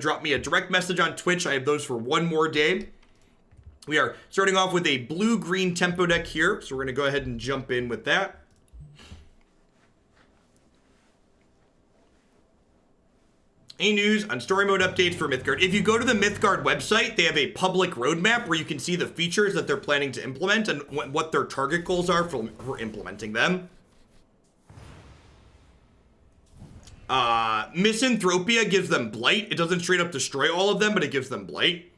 drop me a direct message on Twitch. I have those for one more day. We are starting off with a blue-green tempo deck here, so we're going to go ahead and jump in with that. Any news on story mode updates for Mythgard? If you go to the Mythgard website, they have a public roadmap where you can see the features that they're planning to implement and what their target goals are for implementing them. Misanthropia gives them blight. It doesn't straight up destroy all of them, but it gives them blight.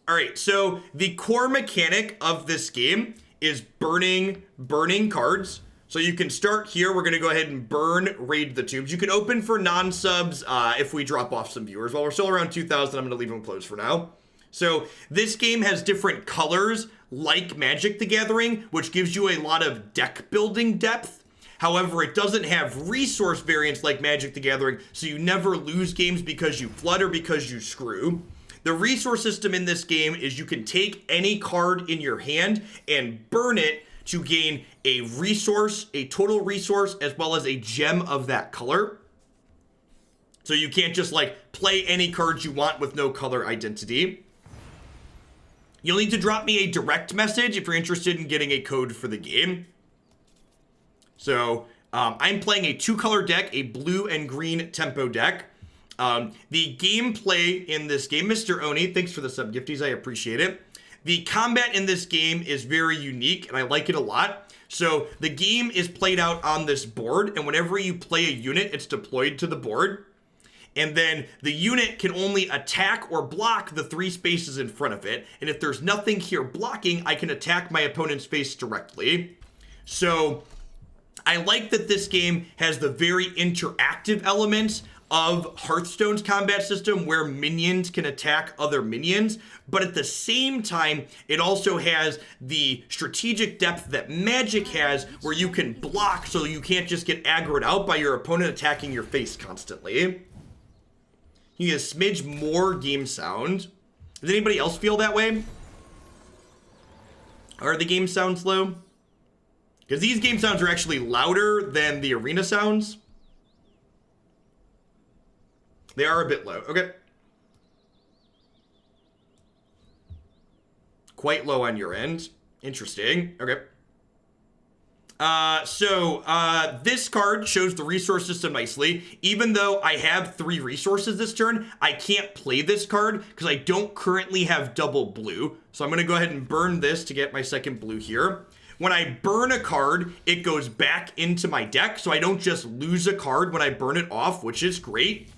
All right, so the core mechanic of this game is burning cards. So you can start here. We're going to go ahead and burn Raid the Tombs. You can open for non-subs if we drop off some viewers. While we're still around 2,000, I'm going to leave them closed for now. So this game has different colors like Magic the Gathering, which gives you a lot of deck building depth. However, it doesn't have resource variance like Magic the Gathering, so you never lose games because you flood or because you screw. The resource system in this game is you can take any card in your hand and burn it to gain a resource, a total resource, as well as a gem of that color. So you can't just like play any cards you want with no color identity. You'll need to drop me a direct message if you're interested in getting a code for the game. So I'm playing a 2-color deck, a blue and green tempo deck. The gameplay in this game, Mr. Oni, thanks for the sub gifties, I appreciate it. The combat in this game is very unique, and I like it a lot. So the game is played out on this board, and whenever you play a unit, it's deployed to the board. And then the unit can only attack or block the 3 spaces in front of it. And if there's nothing here blocking, I can attack my opponent's face directly. So I like that this game has the very interactive elements of Hearthstone's combat system where minions can attack other minions, but at the same time, it also has the strategic depth that Magic has where you can block so you can't just get aggroed out by your opponent attacking your face constantly. You get a smidge more game sound. Does anybody else feel that way? Are the game sounds low? Because these game sounds are actually louder than the arena sounds. They are a bit low. Okay. Quite low on your end. Interesting. Okay. This card shows the resource system nicely. Even though I have 3 resources this turn, I can't play this card because I don't currently have double blue. So I'm going to go ahead and burn this to get my second blue here. When I burn a card, it goes back into my deck, so I don't just lose a card when I burn it off, which is great.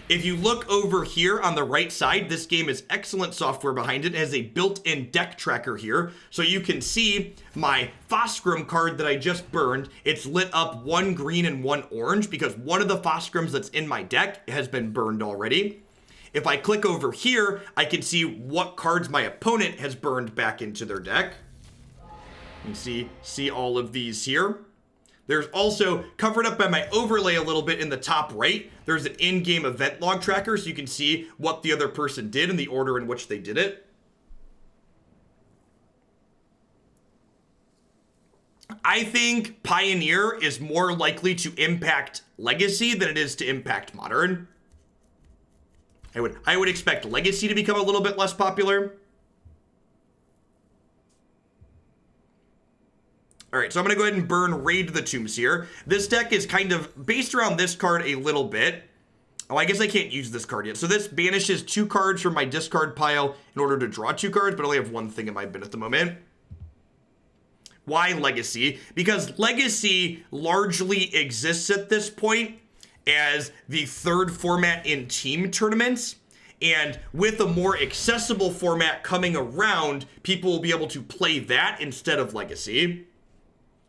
If you look over here on the right side, this game has excellent software behind it. It has a built-in deck tracker here. So you can see my fossegrim card that I just burned. It's lit up 1 green and 1 orange because one of the fossegrims that's in my deck has been burned already. If I click over here, I can see what cards my opponent has burned back into their deck. You can see all of these here. There's also, covered up by my overlay a little bit in the top right, there's an in-game event log tracker so you can see what the other person did and the order in which they did it. I think Pioneer is more likely to impact Legacy than it is to impact Modern. I would expect Legacy to become a little bit less popular. All right, so I'm going to go ahead and burn Raid the Tombs here. This deck is kind of based around this card a little bit. Oh, I guess I can't use this card yet. So this banishes 2 cards from my discard pile in order to draw 2 cards, but I only have 1 thing in my bin at the moment. Why Legacy? Because Legacy largely exists at this point as the 3rd format in team tournaments. And with a more accessible format coming around, people will be able to play that instead of Legacy.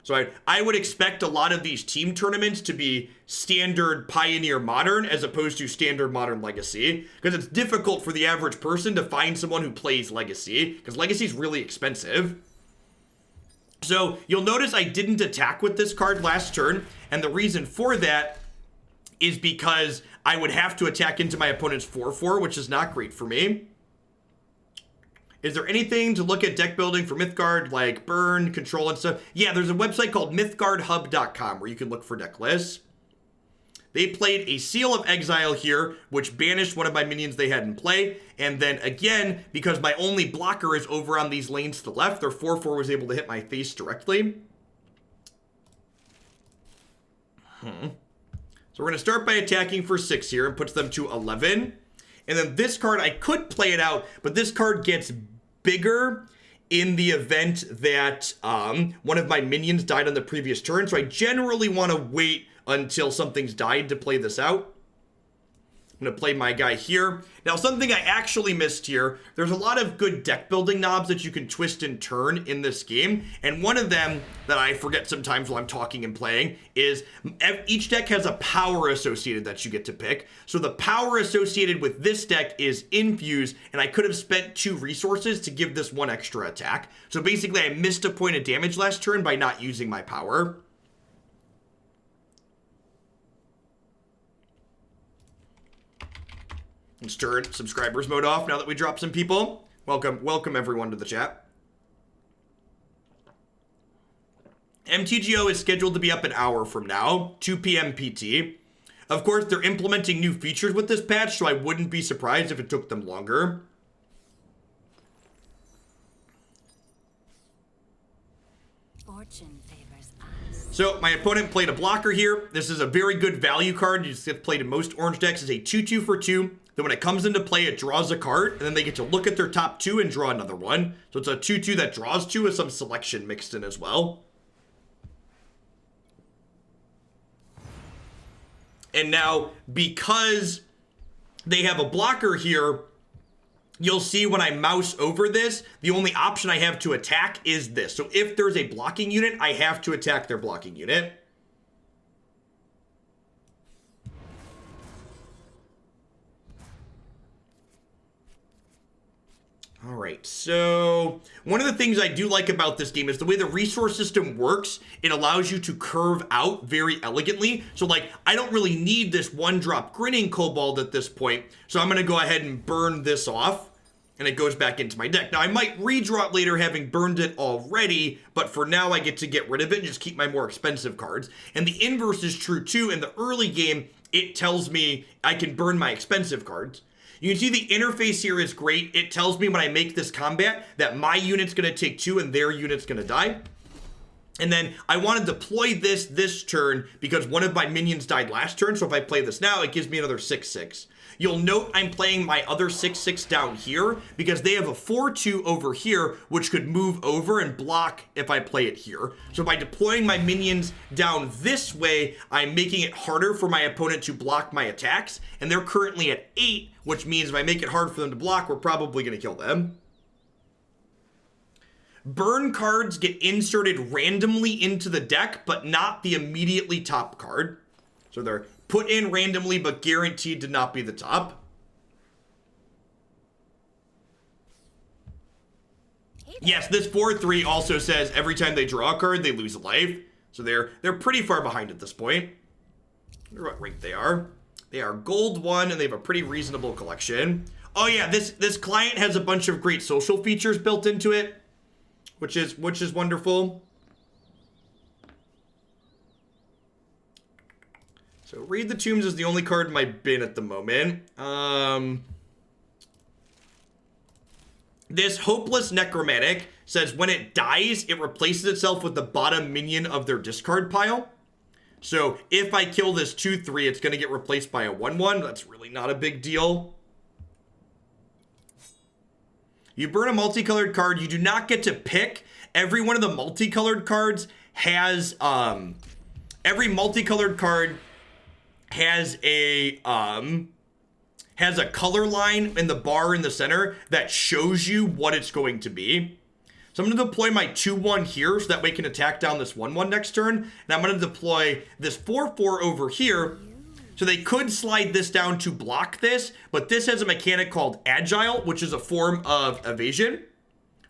So I would expect a lot of these team tournaments to be standard Pioneer Modern as opposed to standard Modern Legacy, because it's difficult for the average person to find someone who plays Legacy, because Legacy is really expensive. So you'll notice I didn't attack with this card last turn, and the reason for that is because I would have to attack into my opponent's 4/4, which is not great for me. Is there anything to look at deck building for Mythgard, like burn, control, and stuff? Yeah, there's a website called mythgardhub.com where you can look for deck lists. They played a Seal of Exile here, which banished one of my minions they had in play. And then again, because my only blocker is over on these lanes to the left, their 4/4 was able to hit my face directly. So we're going to start by attacking for 6 here and puts them to 11. And then this card, I could play it out, but this card gets bigger in the event that one of my minions died on the previous turn. So I generally want to wait until something's died to play this out. I'm going to play my guy here. Now, something I actually missed here, there's a lot of good deck building knobs that you can twist and turn in this game. And one of them that I forget sometimes while I'm talking and playing is each deck has a power associated that you get to pick. So the power associated with this deck is infuse, and I could have spent 2 resources to give this 1 extra attack. So basically, I missed a point of damage last turn by not using my power. Let's turn subscribers mode off now that we dropped some people. Welcome everyone to the chat. MTGO is scheduled to be up an hour from now, 2 p.m. PT. Of course, they're implementing new features with this patch, so I wouldn't be surprised if it took them longer. Fortune favors us. So my opponent played a blocker here. This is a very good value card. You just played in most orange decks. It's a 2/2 for 2. Then when it comes into play, it draws a card, and then they get to look at their top 2 and draw another one. So it's a 2/2 that draws 2 with some selection mixed in as well. And now, because they have a blocker here, you'll see when I mouse over this, the only option I have to attack is this. So if there's a blocking unit, I have to attack their blocking unit. All right, so one of the things I do like about this game is the way the resource system works. It allows you to curve out very elegantly. So like, I don't really need this 1-drop grinning kobold at this point. So I'm gonna go ahead and burn this off, and it goes back into my deck. Now I might redraw it later having burned it already, but for now I get to get rid of it and just keep my more expensive cards. And the inverse is true too. In the early game, it tells me I can burn my expensive cards. You can see the interface here is great. It tells me when I make this combat that my unit's gonna take 2 and their unit's gonna die. And then I want to deploy this turn because one of my minions died last turn. So if I play this now, it gives me another 6/6. You'll note I'm playing my other 6/6 down here because they have a 4/2 over here, which could move over and block if I play it here. So by deploying my minions down this way, I'm making it harder for my opponent to block my attacks. And they're currently at 8, which means if I make it hard for them to block, we're probably going to kill them. Burn cards get inserted randomly into the deck, but not the immediately top card. So they're put in randomly, but guaranteed to not be the top. Yes, this 4/3 also says every time they draw a card, they lose a life. So they're pretty far behind at this point. I wonder what rank they are. They are gold 1, and they have a pretty reasonable collection. Oh yeah, this client has a bunch of great social features built into it, which is wonderful. So Read the Tombs is the only card in my bin at the moment. This Hopeless Necromantic says when it dies, it replaces itself with the bottom minion of their discard pile. So if I kill this 2/3, it's going to get replaced by a 1/1. That's really not a big deal. You burn a multicolored card. You do not get to pick. Every one of the multicolored cards has, every multicolored card has a color line in the bar in the center that shows you what it's going to be. So I'm going to deploy my 2/1 here so that way I can attack down this 1/1 next turn. And I'm going to deploy this 4/4 over here. So they could slide this down to block this, but this has a mechanic called Agile, which is a form of evasion,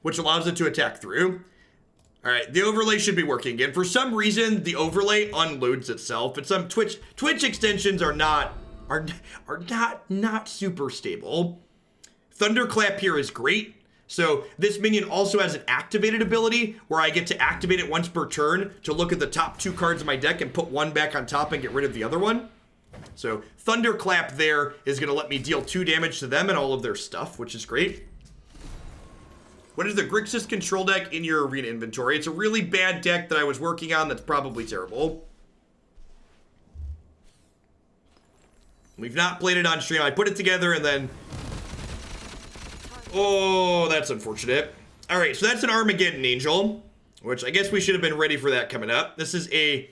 which allows it to attack through. All right, the overlay should be working again. For some reason, the overlay unloads itself, and some Twitch extensions are not super stable. Thunderclap here is great. So this minion also has an activated ability where I get to activate it once per turn to look at the top 2 cards of my deck and put one back on top and get rid of the other one. So thunderclap there is going to let me deal 2 damage to them and all of their stuff, which is great. What is the Grixis control deck in your arena inventory? It's a really bad deck that I was working on that's probably terrible. We've not played it on stream. I put it together and then... Oh, that's unfortunate. Alright, so that's an Armageddon Angel, which I guess we should have been ready for that coming up. This is a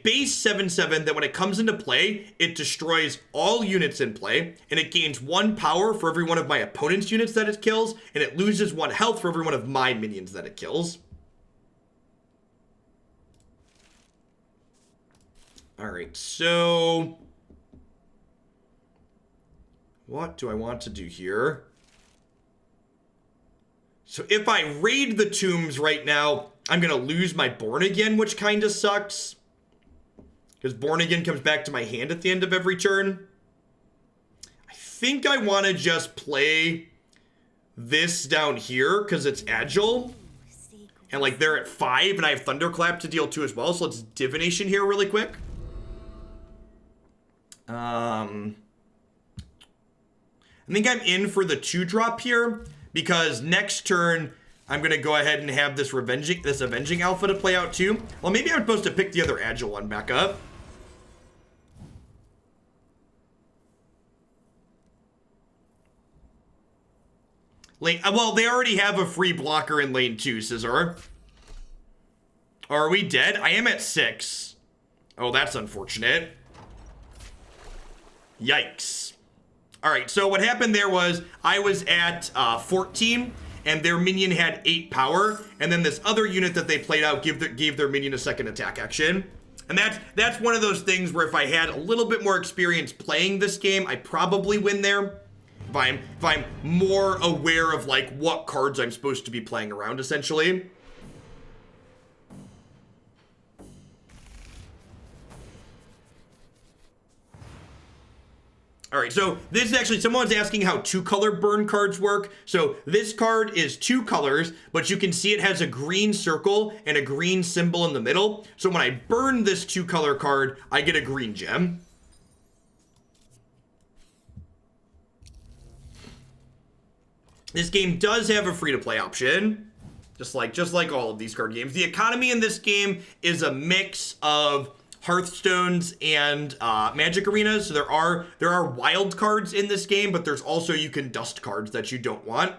base 7/7 that when it comes into play, it destroys all units in play, and it gains 1 power for every one of my opponent's units that it kills, and it loses 1 health for every one of my minions that it kills. Alright, so... what do I want to do here? So if I raid the tombs right now, I'm going to lose my Born Again, which kind of sucks. Because Born Again comes back to my hand at the end of every turn. I think I want to just play this down here because it's agile. And like they're at 5 and I have Thunderclap to deal 2 as well. So let's Divination here really quick. I think I'm in for the 2-drop here because next turn I'm going to go ahead and have this Avenging Alpha to play out too. Well, maybe I'm supposed to pick the other Agile one back up. Well, they already have a free blocker in lane 2, Scizor. Are we dead? I am at 6. Oh, that's unfortunate. Yikes. Alright, so what happened there was I was at 14, and their minion had 8 power, and then this other unit that they played out gave their minion a second attack action. And that's one of those things where if I had a little bit more experience playing this game, I probably win there. If I'm more aware of like what cards I'm supposed to be playing around, essentially. All right, so this is actually, someone's asking how 2-color burn cards work. So this card is 2 colors, but you can see it has a green circle and a green symbol in the middle. So when I burn this 2-color card, I get a green gem. This game does have a free-to-play option, just like all of these card games. The economy in this game is a mix of Hearthstones and Magic arenas. So there are wild cards in this game, but there's also you can dust cards that you don't want.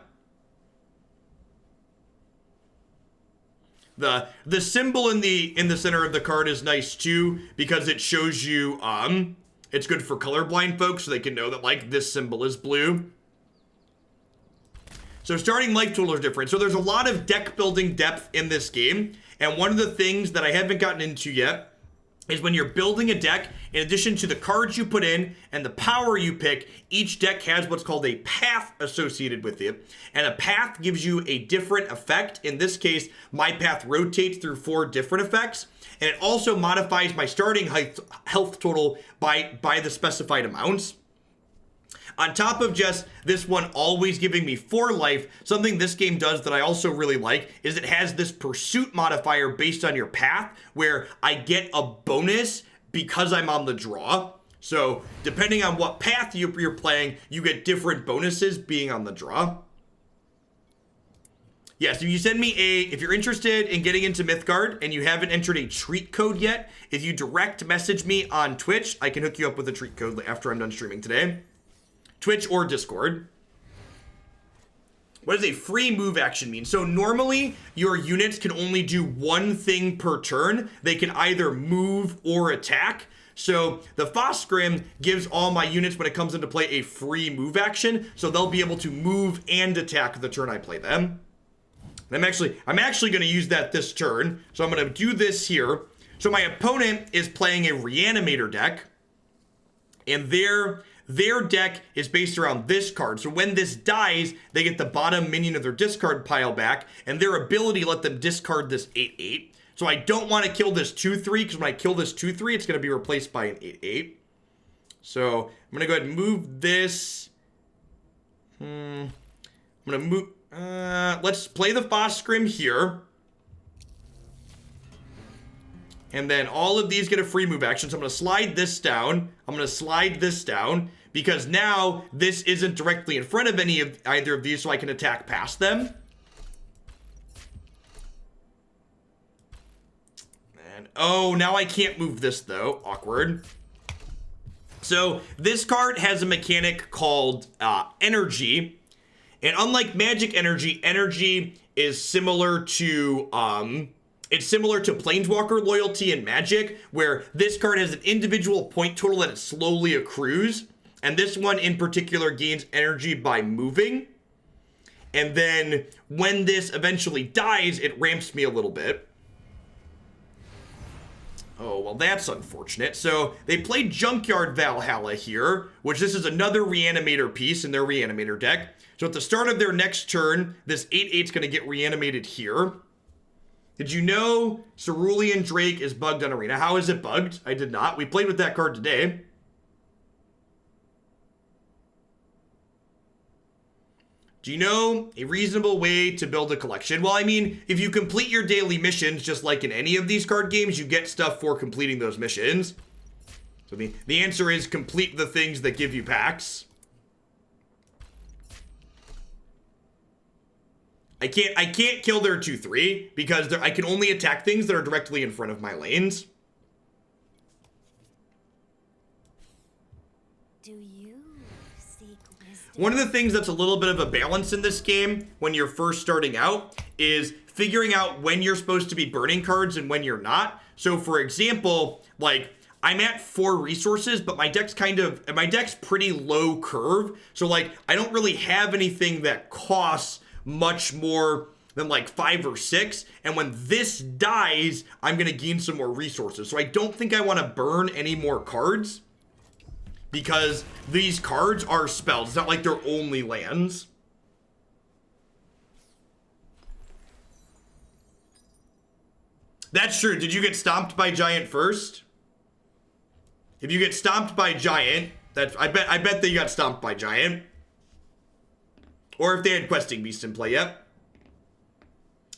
The symbol in the center of the card is nice too because it shows you it's good for colorblind folks so they can know that like this symbol is blue. So starting life total is different. So there's a lot of deck building depth in this game. And one of the things that I haven't gotten into yet is when you're building a deck, in addition to the cards you put in and the power you pick, each deck has what's called a path associated with it. And a path gives you a different effect. In this case, my path rotates through 4 different effects. And it also modifies my starting health total by the specified amounts. On top of just this one always giving me 4 life, something this game does that I also really like is it has this pursuit modifier based on your path where I get a bonus because I'm on the draw. So depending on what path you're playing, you get different bonuses being on the draw. Yes, if you send me if you're interested in getting into Mythgard and you haven't entered a treat code yet, if you direct message me on Twitch, I can hook you up with a treat code after I'm done streaming today. Twitch or Discord. What does a free move action mean? So normally your units can only do 1 thing per turn. They can either move or attack. So the fossegrim gives all my units when it comes into play a free move action. So they'll be able to move and attack the turn I play them. And I'm actually going to use that this turn. So I'm going to do this here. So my opponent is playing a reanimator deck. And their deck is based around this card. So when this dies, they get the bottom minion of their discard pile back, and their ability let them discard this 8/8. So I don't want to kill this 2/3, because when I kill this 2/3, it's going to be replaced by an 8/8. So I'm going to go ahead and move this. I'm going to move. Let's play the fossegrim here. And then all of these get a free move action. So I'm going to slide this down. I'm going to slide this down because now this isn't directly in front of either of these, so I can attack past them. And oh, now I can't move this though. Awkward. So this card has a mechanic called energy. And unlike magic energy, energy is similar to it's similar to Planeswalker loyalty in Magic, where this card has an individual point total that it slowly accrues. And this one in particular gains energy by moving. And then when this eventually dies, it ramps me a little bit. Oh, well, that's unfortunate. So they played Junkyard Valhalla here, which this is another Reanimator piece in their Reanimator deck. So at the start of their next turn, this 8/8 is going to get reanimated here. Did you know Cerulean Drake is bugged on Arena? How is it bugged? I did not. We played with that card today. Do you know a reasonable way to build a collection? Well, I mean, if you complete your daily missions, just like in any of these card games, you get stuff for completing those missions. So the answer is complete the things that give you packs. I can't kill their 2/3 because I can only attack things that are directly in front of my lanes. Do you seek wisdom? One of the things that's a little bit of a balance in this game when you're first starting out is figuring out when you're supposed to be burning cards and when you're not. So for example, like I'm at 4 resources, but my deck's pretty low curve. So like I don't really have anything that costs much more than like 5 or 6, and when this dies, I'm gonna gain some more resources. So I don't think I want to burn any more cards because these cards are spells. It's not like they're only lands. That's true. Did you get stomped by Giant first? If you get stomped by Giant, I bet that you got stomped by Giant. Or if they had Questing Beast in play, yep.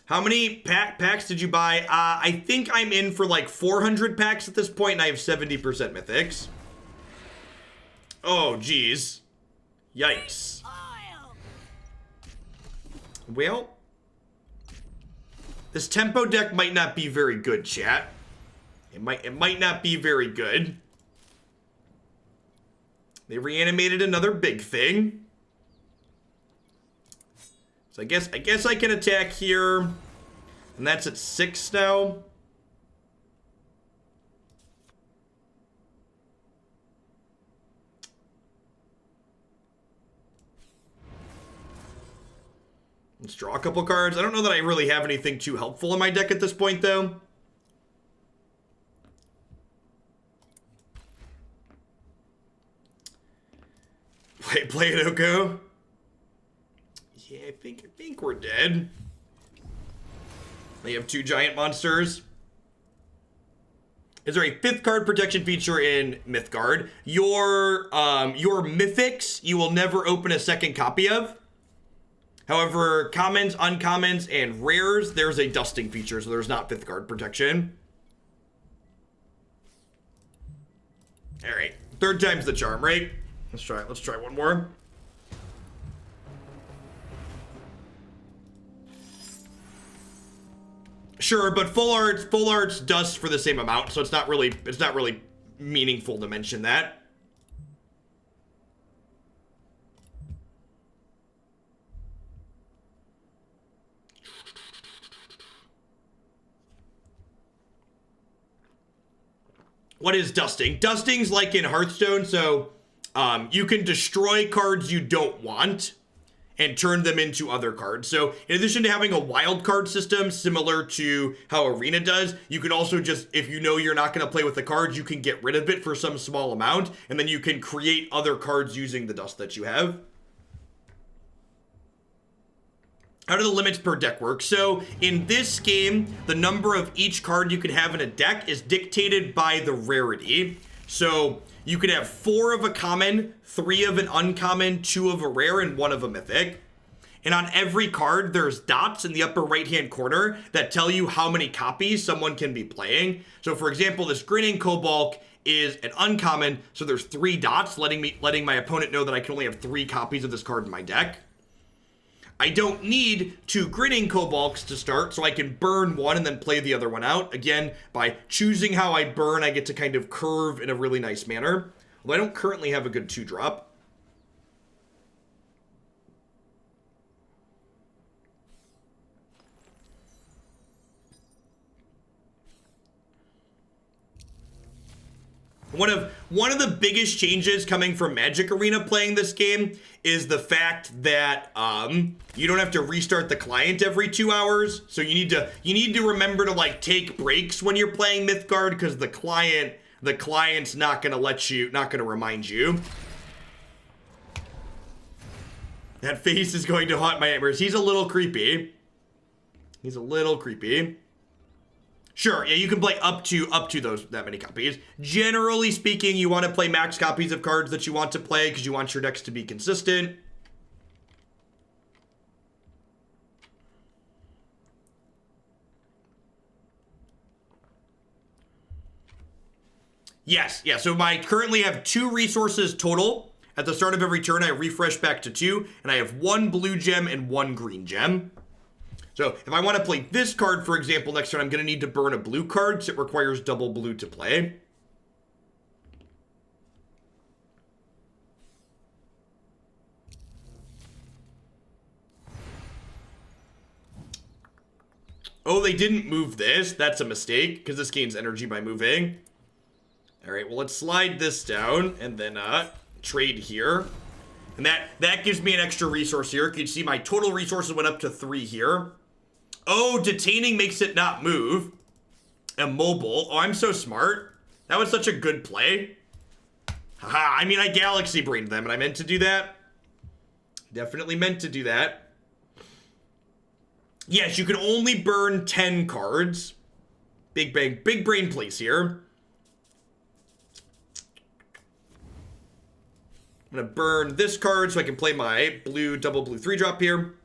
How many packs did you buy? I think I'm in for like 400 packs at this point, and I have 70% mythics. Oh, geez. Yikes. Well, this tempo deck might not be very good, chat. It might not be very good. They reanimated another big thing. So I guess I can attack here. And that's at 6 now. Let's draw a couple cards. I don't know that I really have anything too helpful in my deck at this point, though. Play it, Oko. Yeah, I think we're dead. They have 2 giant monsters. Is there a 5th card protection feature in Mythgard? Your mythics, you will never open a second copy of. However, commons, uncommons, and rares, there's a dusting feature, so there's not 5th card protection. All right, 3rd time's the charm, right? Let's try one more. Sure, but full art's dust for the same amount, so it's not really meaningful to mention that. What is dusting? Dusting's like in Hearthstone, so you can destroy cards you don't want and turn them into other cards. So in addition to having a wild card system similar to how Arena does, you can also just, if you know you're not going to play with the cards, you can get rid of it for some small amount, and then you can create other cards using the dust that you have. How do the limits per deck work? So in this game, the number of each card you can have in a deck is dictated by the rarity. So you could have 4 of a common, 3 of an uncommon, 2 of a rare, and 1 of a mythic. And on every card, there's dots in the upper right-hand corner that tell you how many copies someone can be playing. So for example, this grinning kolobok is an uncommon, so there's 3 dots letting my opponent know that I can only have 3 copies of this card in my deck. I don't need 2 grinning koloboks to start, so I can burn one and then play the other one out. Again, by choosing how I burn, I get to kind of curve in a really nice manner. Although I don't currently have a good 2-drop. One of the biggest changes coming from Magic Arena playing this game is the fact that you don't have to restart the client every 2 hours. So you need to remember to like take breaks when you're playing Mythgard, because the client's not gonna remind you. That face is going to haunt my nightmares. He's a little creepy. Sure, yeah, you can play up to that many copies. Generally speaking, you want to play max copies of cards that you want to play because you want your decks to be consistent. Yes, yeah, so I currently have 2 resources total. At the start of every turn, I refresh back to 2, and I have 1 blue gem and 1 green gem. So if I want to play this card, for example, next turn, I'm going to need to burn a blue card, so it requires double blue to play. Oh, they didn't move this. That's a mistake, because this gains energy by moving. All right, well, let's slide this down, and then trade here. And that gives me an extra resource here. You can see my total resources went up to 3 here. Oh, detaining makes it not move. Immobile. Oh, I'm so smart. That was such a good play. Haha, I mean, I galaxy brained them, and I meant to do that. Definitely meant to do that. Yes, you can only burn 10 cards. Big brain plays here. I'm gonna burn this card so I can play my blue, double blue 3-drop here.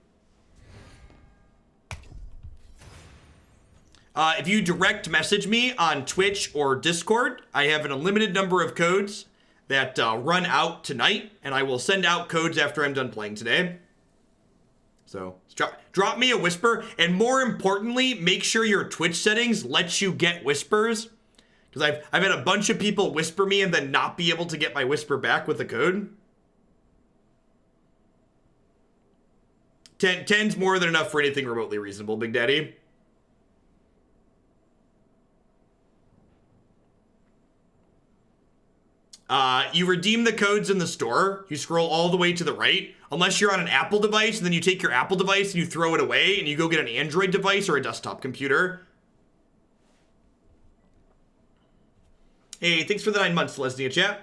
If you direct message me on Twitch or Discord, I have an unlimited number of codes that run out tonight, and I will send out codes after I'm done playing today. So drop me a whisper, and more importantly, make sure your Twitch settings let you get whispers, because I've had a bunch of people whisper me and then not be able to get my whisper back with the code. 10's more than enough for anything remotely reasonable, Big Daddy. You redeem the codes in the store. You scroll all the way to the right. Unless you're on an Apple device, and then you take your Apple device and you throw it away and you go get an Android device or a desktop computer. Hey, thanks for the 9 months, Leslie in chat.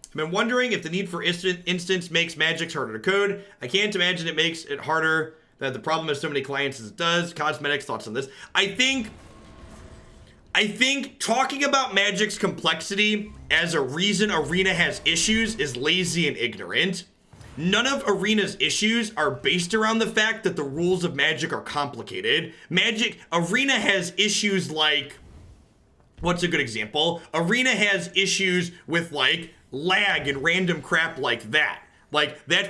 I've been wondering if the need for instance makes Magics harder to code. I can't imagine it makes it harder, that the problem has so many clients as it does. Cosmetics, thoughts on this? I think talking about Magic's complexity as a reason Arena has issues is lazy and ignorant. None of Arena's issues are based around the fact that the rules of Magic are complicated. Arena has issues like, what's a good example? Arena has issues with like lag and random crap like that.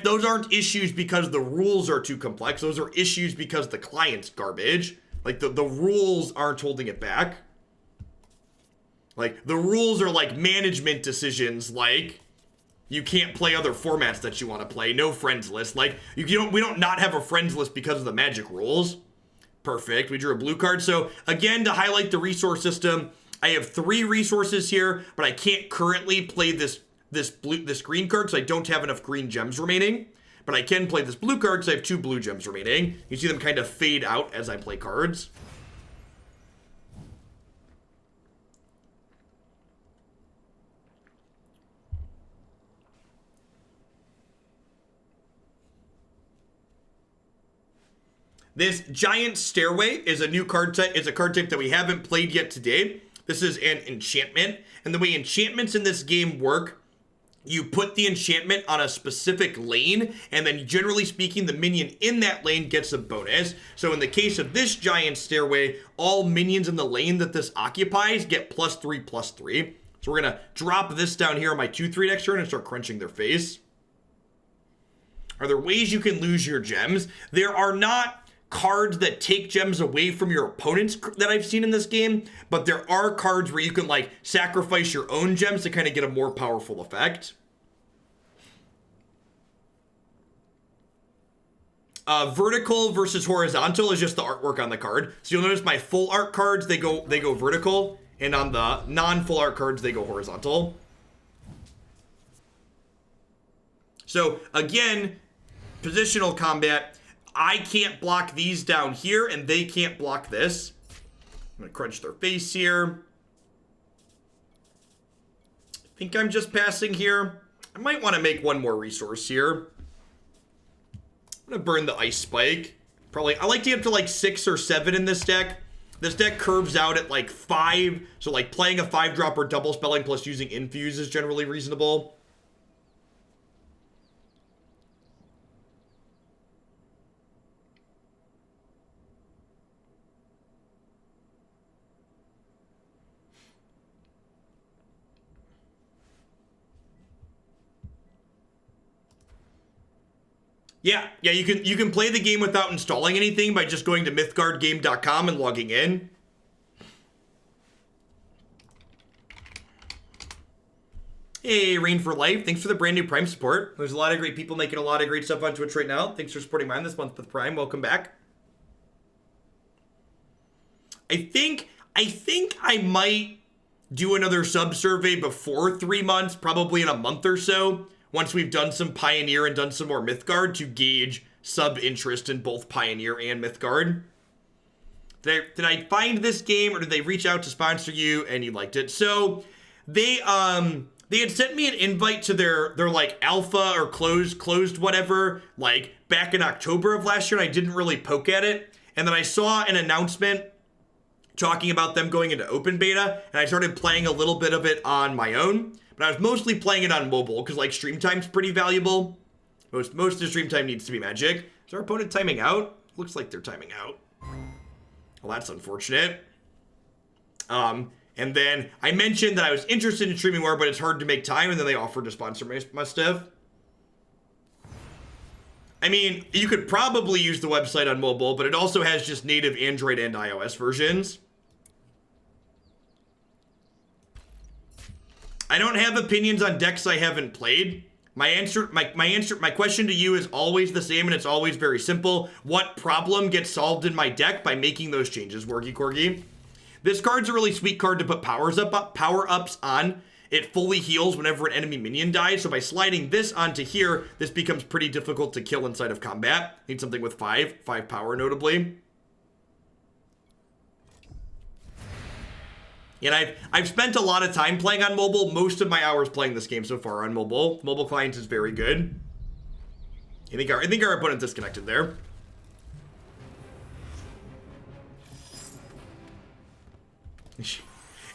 Those aren't issues because the rules are too complex. Those are issues because the client's garbage. Like the rules aren't holding it back. Like the rules are like management decisions, like you can't play other formats that you want to play, no friends list. Like we don't not have a friends list because of the Magic rules. Perfect. We drew a blue card. So again, to highlight the resource system, I have 3 resources here, but I can't currently play this green card because I don't have enough green gems remaining. But I can play this blue card because I have 2 blue gems remaining. You see them kind of fade out as I play cards. This giant stairway is a new card type. It's a card type that we haven't played yet today. This is an enchantment. And the way enchantments in this game work, you put the enchantment on a specific lane, and then generally speaking, the minion in that lane gets a bonus. So in the case of this giant stairway, all minions in the lane that this occupies get +3/+3. So we're gonna drop this down here on my 2/3 next turn and start crunching their face. Are there ways you can lose your gems? There are not cards that take gems away from your opponents that I've seen in this game, but there are cards where you can like sacrifice your own gems to kind of get a more powerful effect. Vertical versus horizontal is just the artwork on the card. So you'll notice my full art cards, they go vertical, and on the non-full art cards, they go horizontal. So again, positional combat. I can't block these down here, and they can't block this. I'm gonna crunch their face here. I think I'm just passing here. I might want to make one more resource here. I'm gonna burn the ice spike. Probably, I like to get up to like 6 or 7 in this deck. This deck curves out at like 5, so like playing a 5-drop or double spelling plus using infuse is generally reasonable. Yeah, you can play the game without installing anything by just going to mythgardgame.com and logging in. Hey, Rain for Life, thanks for the brand new Prime support. There's a lot of great people making a lot of great stuff on Twitch right now. Thanks for supporting mine this month with Prime. Welcome back. I think I might do another sub survey before 3 months, probably in a month or so, once we've done some Pioneer and done some more Mythgard to gauge sub interest in both Pioneer and Mythgard. Did I find this game, or did they reach out to sponsor you and you liked it? So they had sent me an invite to their like alpha or closed whatever, like back in October of last year, and I didn't really poke at it. And then I saw an announcement talking about them going into open beta, and I started playing a little bit of it on my own. But I was mostly playing it on mobile, because like stream time's pretty valuable. Most of the stream time needs to be magic. Is our opponent timing out? Looks like they're timing out. Well, that's unfortunate. And then I mentioned that I was interested in streaming more, but it's hard to make time, and then they offered to sponsor my stuff. I mean, you could probably use the website on mobile, but it also has just native Android and iOS versions. I don't have opinions on decks I haven't played. My question to you is always the same, and it's always very simple. What problem gets solved in my deck by making those changes, Wargy Corgi? This card's a really sweet card to put power-ups on. It fully heals whenever an enemy minion dies, so by sliding this onto here, this becomes pretty difficult to kill inside of combat. Need something with 5 power, notably. And I've spent a lot of time playing on mobile. Most of my hours playing this game so far on mobile. The mobile client is very good. I think our opponent disconnected there.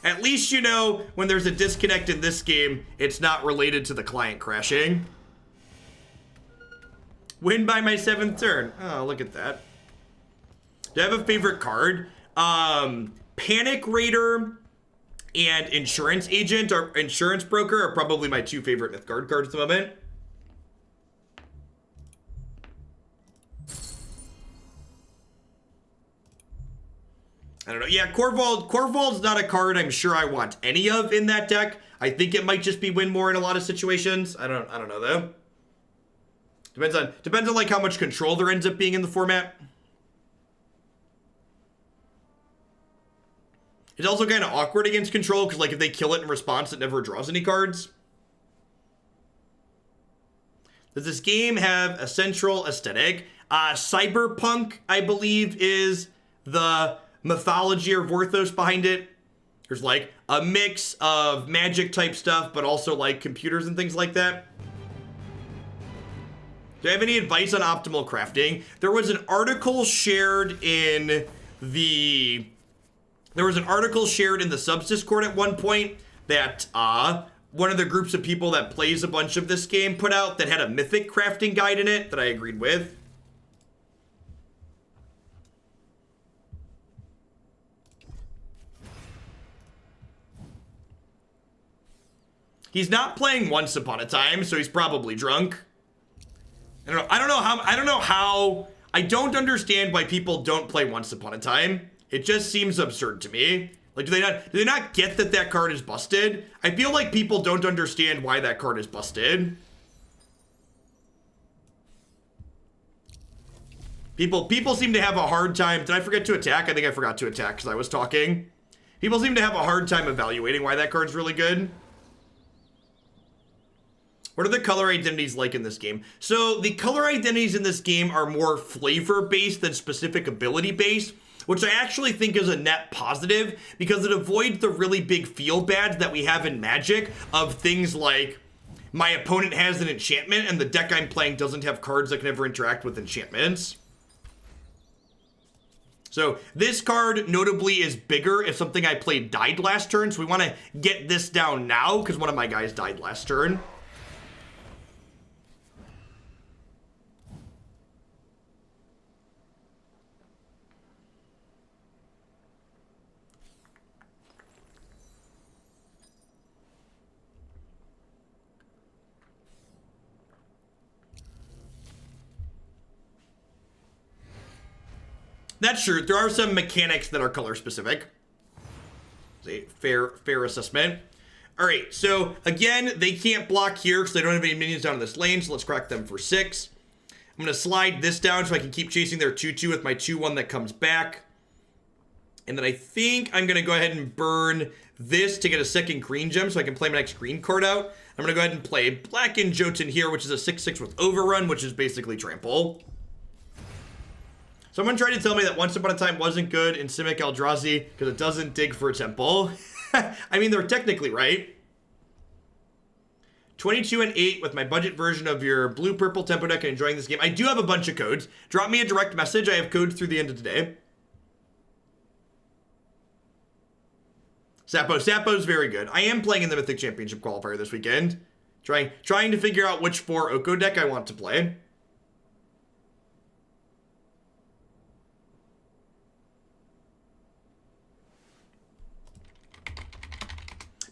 At least you know when there's a disconnect in this game, it's not related to the client crashing. Win by my 7th turn. Oh, look at that. Do I have a favorite card? Panic Raider and Insurance Agent or Insurance Broker are probably my 2 favorite Mythgard cards at the moment. I don't know. Yeah, Corvold's not a card I'm sure I want any of in that deck. I think it might just be win more in a lot of situations. I don't know though. Depends on like how much control there ends up being in the format. It's also kind of awkward against control because like if they kill it in response, it never draws any cards. Does this game have a central aesthetic? Cyberpunk, I believe, is the mythology or Vorthos behind it. There's like a mix of magic type stuff, but also like computers and things like that. Do I have any advice on optimal crafting? There was an article shared in the... There was an article shared in the subs Discord at one point that one of the groups of people that plays a bunch of this game put out that had a mythic crafting guide in it that I agreed with. He's not playing Once Upon a Time, so he's probably drunk. I don't understand why people don't play Once Upon a Time. It just seems absurd to me. Like, do they not get that that card is busted? I feel like people don't understand why that card is busted. People seem to have a hard time. Did I forget to attack? I think I forgot to attack because I was talking. People seem to have a hard time evaluating why that card's really good. What are the color identities like in this game? So the color identities in this game are more flavor-based than specific ability-based, which I actually think is a net positive because it avoids the really big feel bads that we have in Magic of things like my opponent has an enchantment and the deck I'm playing doesn't have cards that can ever interact with enchantments. So this card notably is bigger if something I played died last turn, so we want to get this down now because one of my guys died last turn. That's true. There are some mechanics that are color specific. It's a fair assessment. All right, so again, they can't block here because they don't have any minions down in this lane, so let's crack them for 6. I'm going to slide this down so I can keep chasing their 2-2 with my 2-1 that comes back. And then I think I'm going to go ahead and burn this to get a second green gem so I can play my next green card out. I'm going to go ahead and play blackened jotun here, which is a 6-6 with overrun, which is basically trample. Someone tried to tell me that Once Upon a Time wasn't good in Simic Eldrazi because it doesn't dig for a temple. I mean, they're technically right. 22 and 8 with my budget version of your blue-purple tempo deck and enjoying this game. I do have a bunch of codes. Drop me a direct message. I have codes through the end of today. Sapo's very good. I am playing in the Mythic Championship qualifier this weekend. Trying to figure out which 4 Oko deck I want to play.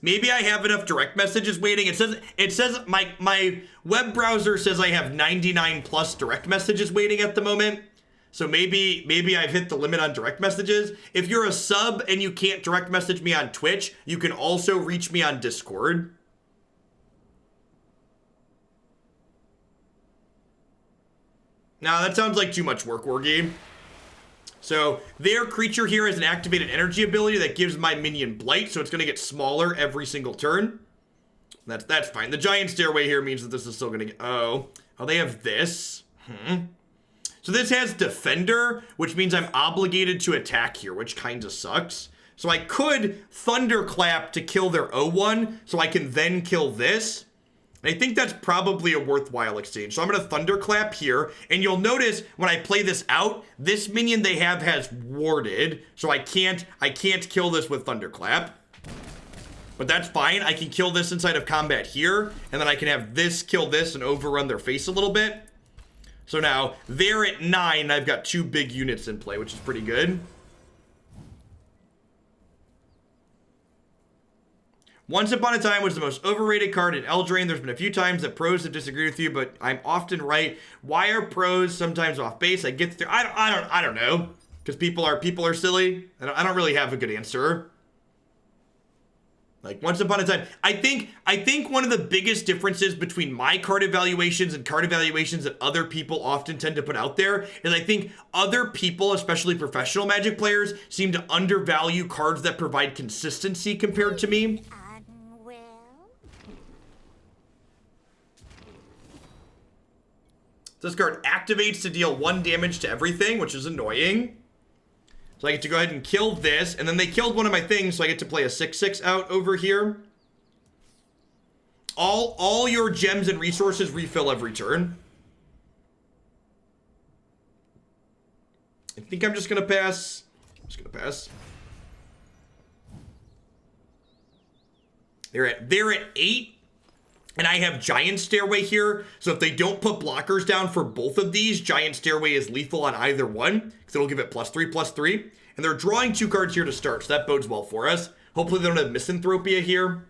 Maybe I have enough direct messages waiting. It says my web browser says I have 99 plus direct messages waiting at the moment. So maybe I've hit the limit on direct messages. If you're a sub and you can't direct message me on Twitch, you can also reach me on Discord. Now that sounds like too much work, Wargame. So their creature here has an activated energy ability that gives my minion blight, so it's going to get smaller every single turn. That's fine. The giant stairway here means that this is still going to get... Oh, they have this. So this has defender, which means I'm obligated to attack here, which kind of sucks. So I could thunderclap to kill their 0-1, so I can then kill this. And I think that's probably a worthwhile exchange. So I'm going to thunderclap here, and you'll notice when I play this out, this minion they have has warded, so I can't kill this with thunderclap. But that's fine. I can kill this inside of combat here, and then I can have this kill this and overrun their face a little bit. So now they're at 9. I've got 2 big units in play, which is pretty good. Once Upon a Time was the most overrated card in Eldraine. There's been a few times that pros have disagreed with you, but I'm often right. Why are pros sometimes off base? I get there. I don't know. Because people are silly. I don't really have a good answer. Like Once Upon a Time, I think one of the biggest differences between my card evaluations and card evaluations that other people often tend to put out there is I think other people, especially professional Magic players, seem to undervalue cards that provide consistency compared to me. This card activates to deal 1 damage to everything, which is annoying. So I get to go ahead and kill this, and then they killed one of my things, so I get to play a 6/6 out over here. All your gems and resources refill every turn. I think I'm just gonna pass. They're at 8. And I have Giant Stairway here, so if they don't put blockers down for both of these, Giant Stairway is lethal on either one, because it'll give it +3/+3. And they're drawing 2 cards here to start, so that bodes well for us. Hopefully they don't have Misanthropia here.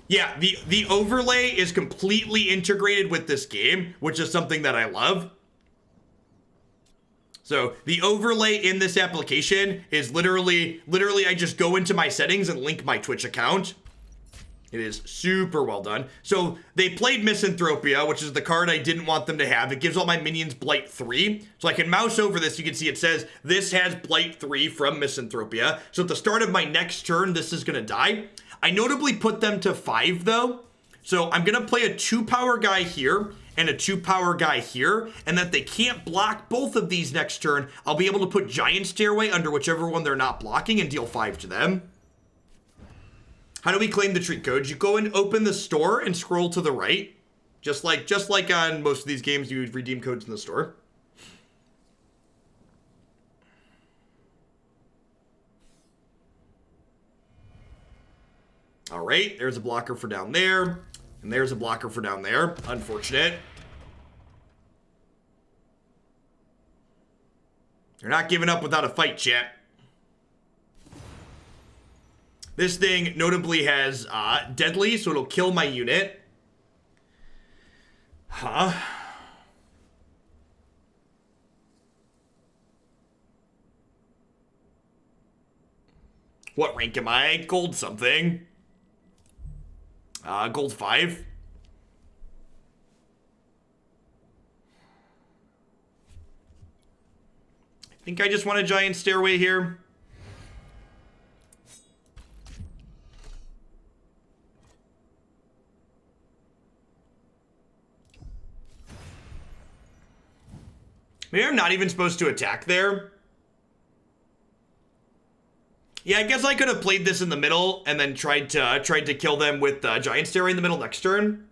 Yeah, the overlay is completely integrated with this game, which is something that I love. So the overlay in this application is literally I just go into my settings and link my Twitch account. It is super well done. So they played Misanthropia, which is the card I didn't want them to have. It gives all my minions Blight 3. So I can mouse over this. You can see it says this has Blight 3 from Misanthropia. So at the start of my next turn, this is going to die. I notably put them to 5 though. So I'm going to play a 2-power guy here and a 2-power guy here, and that they can't block both of these next turn. I'll be able to put Giant Stairway under whichever one they're not blocking and deal 5 to them. How do we claim the treat codes? You go and open the store and scroll to the right. Just like on most of these games, you redeem codes in the store. All right, there's a blocker for down there. And there's a blocker for down there. Unfortunate. You're not giving up without a fight, chat. This thing notably has deadly, so it'll kill my unit. Huh? What rank am I? Gold something. Gold 5. I think I just want a Giant Stairway here. Maybe I'm not even supposed to attack there. Yeah, I guess I could have played this in the middle and then tried to kill them with Giant Stairway in the middle next turn.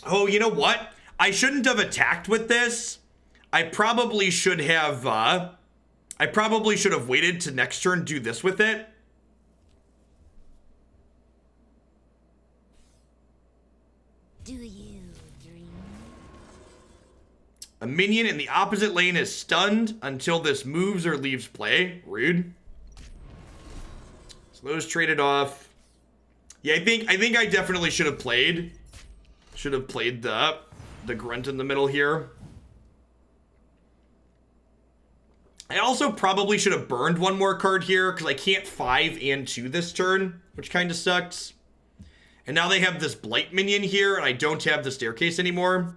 Oh, you know what? I shouldn't have attacked with this. I probably should have waited to next turn do this with it. Do you dream? A minion in the opposite lane is stunned until this moves or leaves play. Rude. So those traded off. Yeah, I think I definitely should have played the grunt in the middle here. I also probably should have burned one more card here because I can't 5 and 2 this turn, which kind of sucks. And now they have this Blight minion here, and I don't have the staircase anymore.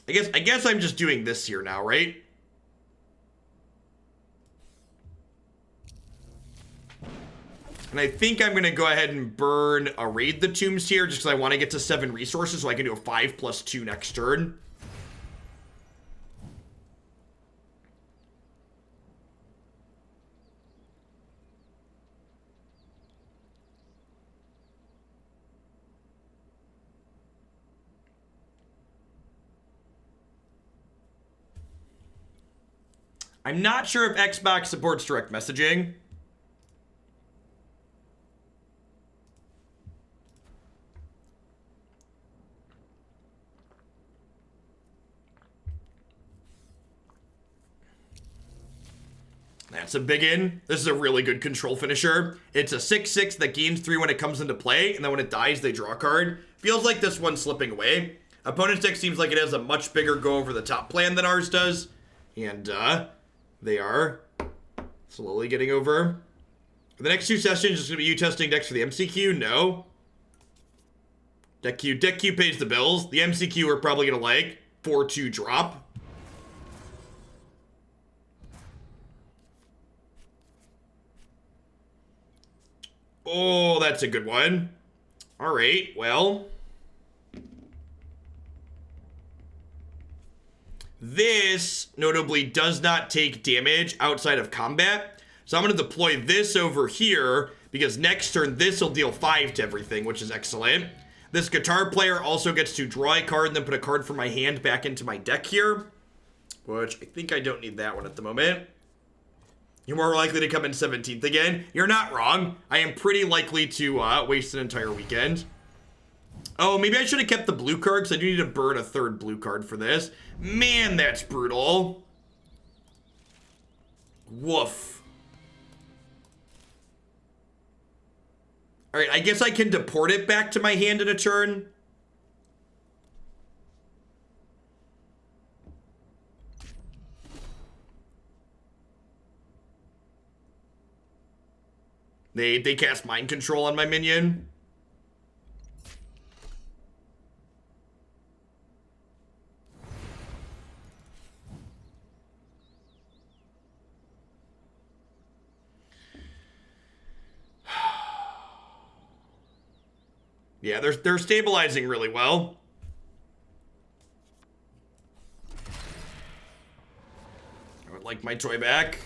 I guess I'm just doing this here now, right? And I think I'm going to go ahead and burn a Raid the Tombs here, just because I want to get to 7 resources, so I can do a 5+2 next turn. I'm not sure if Xbox supports direct messaging. That's a big in. This is a really good control finisher. It's a 6/6 that gains 3 when it comes into play, and then when it dies, they draw a card. Feels like this one's slipping away. Opponent's deck seems like it has a much bigger go over the top plan than ours does. And, they are slowly getting over. The next 2 sessions is going to be you testing decks for the MCQ? No. Deck Q pays the bills. The MCQ we're probably going to like. 4/2 drop. Oh, that's a good one. All right, well. This, notably, does not take damage outside of combat. So I'm going to deploy this over here, because next turn, this will deal 5 to everything, which is excellent. This guitar player also gets to draw a card and then put a card from my hand back into my deck here, which I think I don't need that one at the moment. You're more likely to come in 17th again. You're not wrong. I am pretty likely to waste an entire weekend. Oh, maybe I should have kept the blue card because I do need to burn a third blue card for this. Man, that's brutal. Woof. All right, I guess I can deport it back to my hand in a turn. They cast mind control on my minion. Yeah, they're stabilizing really well. I would like my toy back.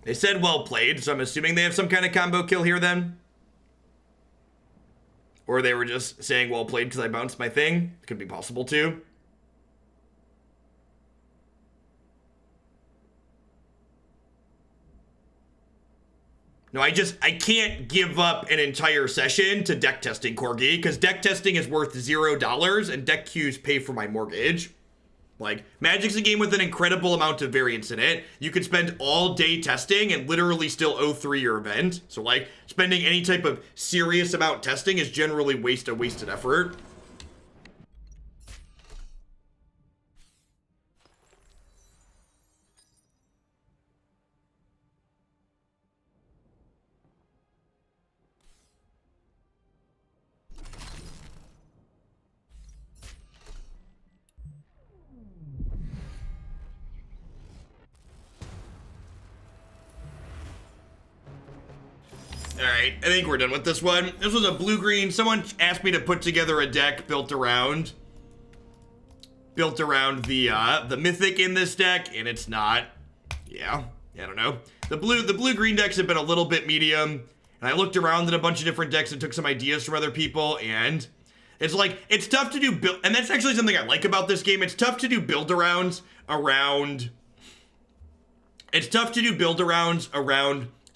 They said well played, so I'm assuming they have some kind of combo kill here then. Or they were just saying well played because I bounced my thing. It could be possible too. No, I can't give up an entire session to deck testing, Corgi, because deck testing is worth $0 and deck queues pay for my mortgage. Like, Magic's a game with an incredible amount of variance in it. You could spend all day testing and literally still owe 3 your event. So, like, spending any type of serious amount testing is generally wasted effort. Alright, I think we're done with this one. This was a blue-green. Someone asked me to put together a deck built around the mythic in this deck, and it's not. Yeah, I don't know. The blue-green decks have been a little bit medium, and I looked around at a bunch of different decks and took some ideas from other people, and it's like, it's tough to do build, and that's actually something I like about this game. It's tough to do build-arounds around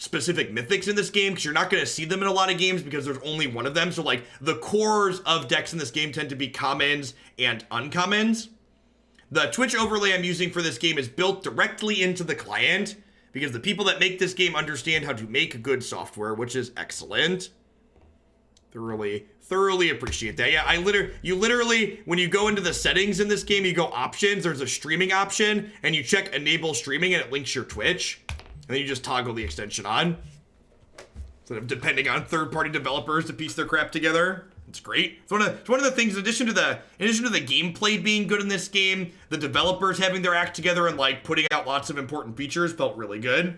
specific mythics in this game because you're not going to see them in a lot of games because there's only one of them. So like the cores of decks in this game tend to be commons and uncommons. The Twitch overlay I'm using for this game is built directly into the client because the people that make this game understand how to make good software, which is excellent. Thoroughly appreciate that. Yeah, you literally, when you go into the settings in this game, you go options, there's a streaming option, and you check enable streaming and it links your Twitch. And then you just toggle the extension on. Instead of depending on third-party developers to piece their crap together. It's great. It's one of the things, in addition to the gameplay being good in this game, the developers having their act together and like putting out lots of important features felt really good.